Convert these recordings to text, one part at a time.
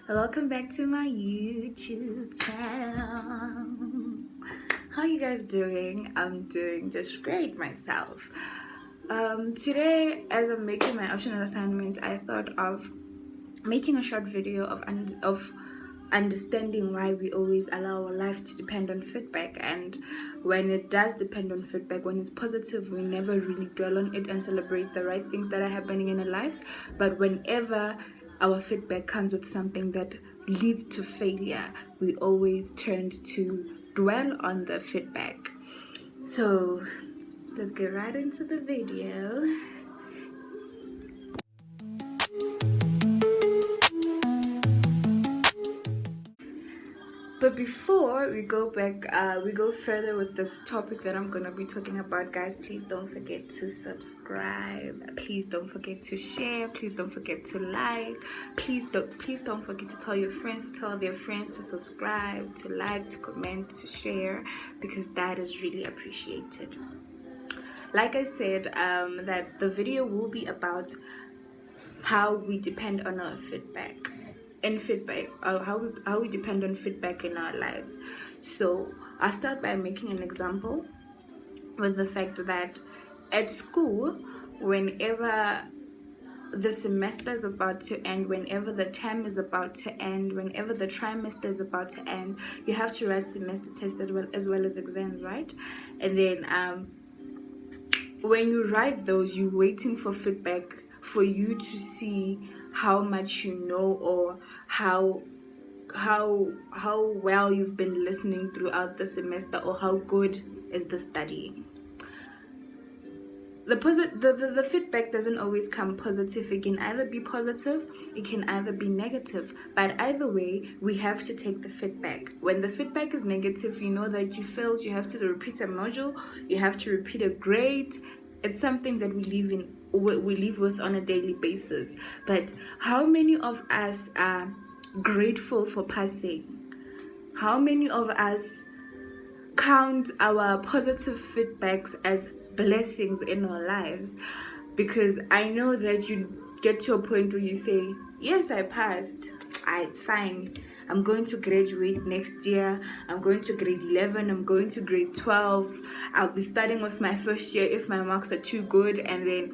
Welcome back to my YouTube channel. How you guys doing? I'm doing just great myself. Today, as I'm making my optional assignment, I thought of making a short video of understanding why we always allow our lives to depend on feedback, and when it does depend on feedback, when it's positive, we never really dwell on it and celebrate the right things that are happening in our lives. But whenever our feedback comes with something that leads to failure, we always tend to dwell on the feedback. So let's get right into the video. But before we go back, we go further with this topic that I'm gonna be talking about, guys. Please don't forget to subscribe. Please don't forget to share. Please don't forget to like. Please don't forget to tell your friends, to tell their friends to subscribe, to like, to comment, to share, because that is really appreciated. Like I said, that the video will be about how we depend on our feedback how we depend on feedback in our lives. So I'll start by making an example with the fact that at school, whenever the semester is about to end, whenever the term is about to end, whenever the trimester is about to end, you have to write semester tests as well as exams, right? And then when you write those, you're waiting for feedback for you to see how much you know, or how well you've been listening throughout the semester, or how good is the studying. The feedback doesn't always come positive. It can either be positive, it can either be negative, but either way, we have to take the feedback. When the feedback is negative, you know that you failed, you have to repeat a module, you have to repeat a grade. It's something that we live with on a daily basis. But how many of us are grateful for passing? How many of us count our positive feedbacks as blessings in our lives? Because I know that you get to a point where you say, yes, I passed, it's fine, I'm going to graduate next year, I'm going to grade 11, I'm going to grade 12, I'll be starting with my first year if my marks are too good, and then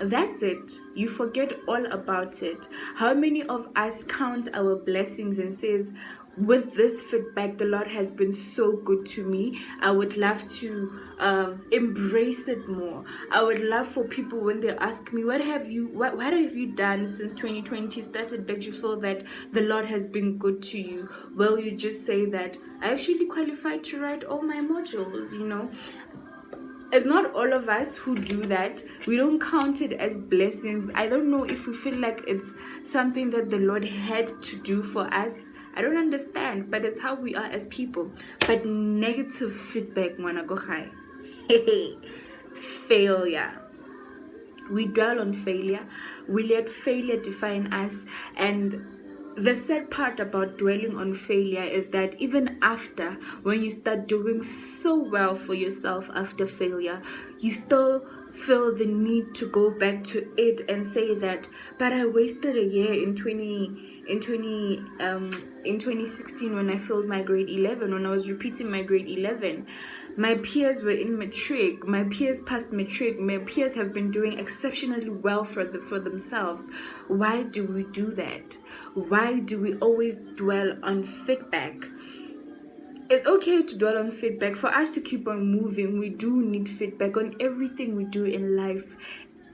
that's it. You forget all about it. How many of us count our blessings and says, with this feedback, the Lord has been so good to me, I would love to embrace it more. I would love for people, when they ask me, what have you done since 2020 started that you feel that the Lord has been good to you? Well, you just say that I actually qualified to write all my modules, It's not all of us who do that. We don't count it as blessings. I don't know if we feel like it's something that the Lord had to do for us. I don't understand, but it's how we are as people. But negative feedback, mwanagochai. Failure. We dwell on failure. We let failure define us. And the sad part about dwelling on failure is that even after, when you start doing so well for yourself after failure, you still feel the need to go back to it and say that, but I wasted a year in 2016 when I failed my grade 11, when I was repeating my grade 11. My peers were in matric, my peers passed matric, my peers have been doing exceptionally well for themselves. Why do we do that? Why do we always dwell on feedback? It's okay to dwell on feedback. For us to keep on moving, we do need feedback on everything we do in life.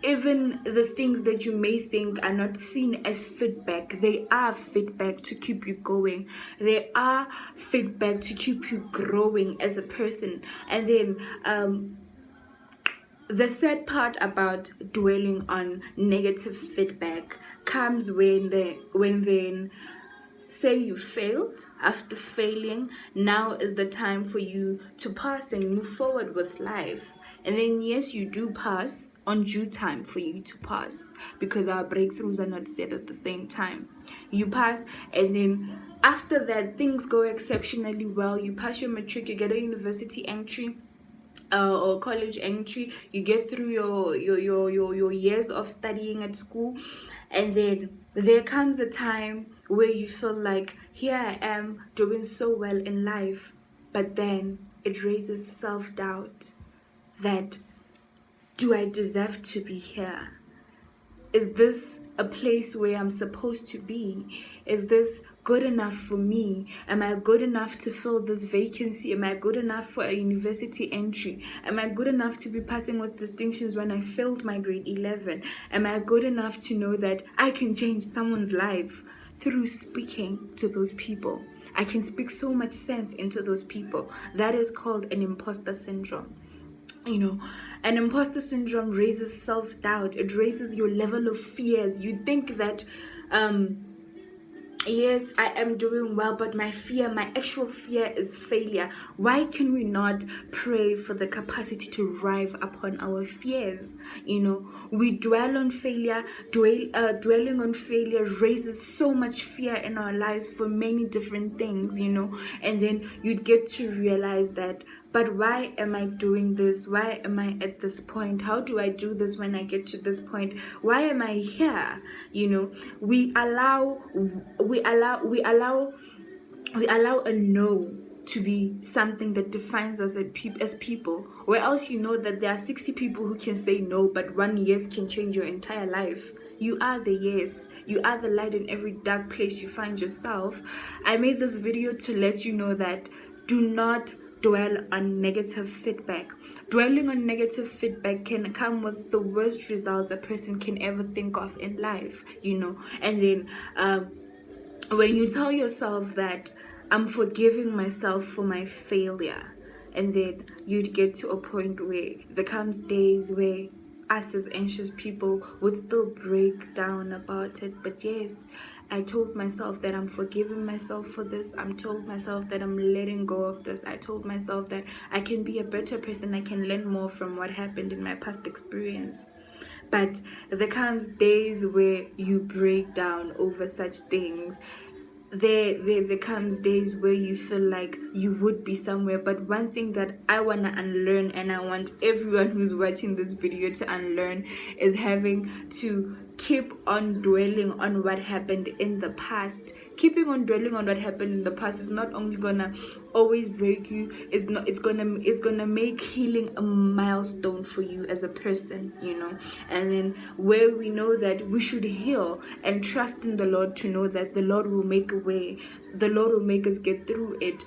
Even the things that you may think are not seen as feedback, they are feedback to keep you going. They are feedback to keep you growing as a person. And then the sad part about dwelling on negative feedback comes when say you failed. After failing, now is the time for you to pass and move forward with life. And then yes, you do pass on due time for you to pass, because our breakthroughs are not set at the same time. You pass, and then after that, things go exceptionally well. You pass your matric, you get a university entry, or college entry, you get through your years of studying at school, and then there comes a time where you feel like, here I am doing so well in life, but then it raises self-doubt that, do I deserve to be here? Is this a place where I'm supposed to be? Is this good enough for me? Am I good enough to fill this vacancy? Am I good enough for a university entry? Am I good enough to be passing with distinctions when I failed my grade 11? Am I good enough to know that I can change someone's life through speaking to those people? I can speak so much sense into those people. That is called an imposter syndrome. You know, an imposter syndrome raises self-doubt. It raises your level of fears. You think that yes, I am doing well, but my actual fear is failure. Why can we not pray for the capacity to rise upon our fears? You know, we dwell on failure. Dwelling on failure raises so much fear in our lives for many different things, you know, and then you'd get to realize that, but why am I doing this? Why am I at this point? How do I do this when I get to this point? Why am I here? You know, we allow a no to be something that defines us as people. Where else you know that there are 60 people who can say no, but one yes can change your entire life. You are the yes. You are the light in every dark place you find yourself. I made this video to let you know that do not dwell on negative feedback. Dwelling on negative feedback can come with the worst results a person can ever think of in life, you know. And then when you tell yourself that I'm forgiving myself for my failure, and then you'd get to a point where there comes days where us as anxious people would still break down about it. But yes, I told myself that I'm forgiving myself for this. I told myself that I'm letting go of this. I told myself that I can be a better person. I can learn more from what happened in my past experience. But there comes days where you break down over such things. There comes days where you feel like you would be somewhere. But one thing that I want to unlearn, and I want everyone who's watching this video to unlearn, is having to keep on dwelling on what happened in the past. Keeping on dwelling on what happened in the past is not only gonna always break you, it's gonna make healing a milestone for you as a person, you know. And then where we know that we should heal and trust in the Lord, to know that the Lord will make a way, the Lord will make us get through it.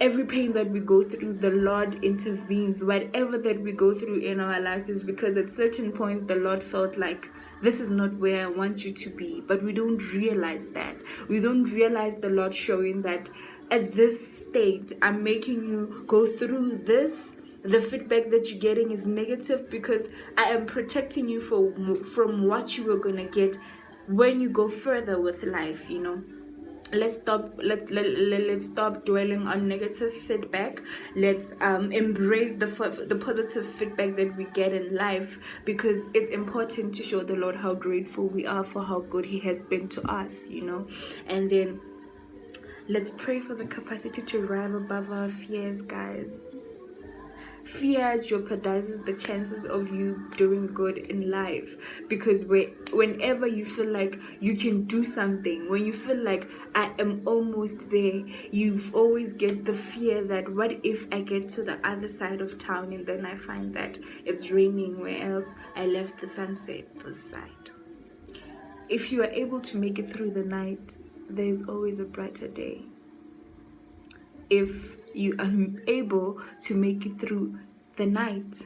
Every pain that we go through, the Lord intervenes. Whatever that we go through in our lives is because at certain points the Lord felt like, this is not where I want you to be. But we don't realize that. We don't realize the Lord showing that at this state, I'm making you go through this. The feedback that you're getting is negative because I am protecting you from what you are going to get when you go further with life, you know. Let's stop dwelling on negative feedback. Let's embrace the positive feedback that we get in life, because it's important to show the Lord how grateful we are for how good he has been to us, you know. And then let's pray for the capacity to rise above our fears, guys. Fear jeopardizes the chances of you doing good in life, because whenever you feel like you can do something, when you feel like I am almost there, you've always get the fear that, what if I get to the other side of town and then I find that it's raining where else I left the sunset this side. If you are able to make it through the night, there is always a brighter day. If you are able to make it through the night,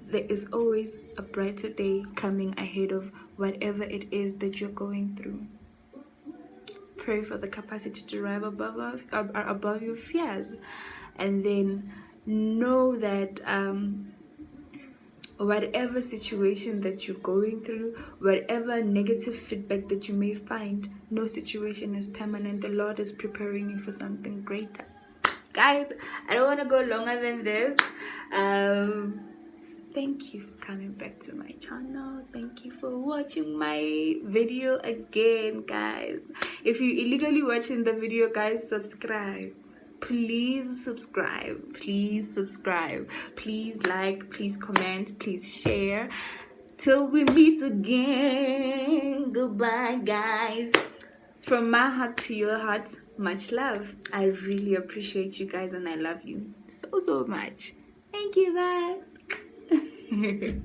there is always a brighter day coming ahead of whatever it is that you're going through. Pray for the capacity to rise above your fears, and then know that whatever situation that you're going through, whatever negative feedback that you may find, no situation is permanent. The Lord is preparing you for something greater. Guys, I don't want to go longer than this. Thank you for coming back to my channel. Thank you for watching my video again, guys. If you're illegally watching the video, guys, subscribe. Please subscribe. Please subscribe. Please like. Please comment. Please share. Till we meet again. Goodbye, guys. From my heart to your heart, much love. I really appreciate you guys and I love you so, so much. Thank you, bye.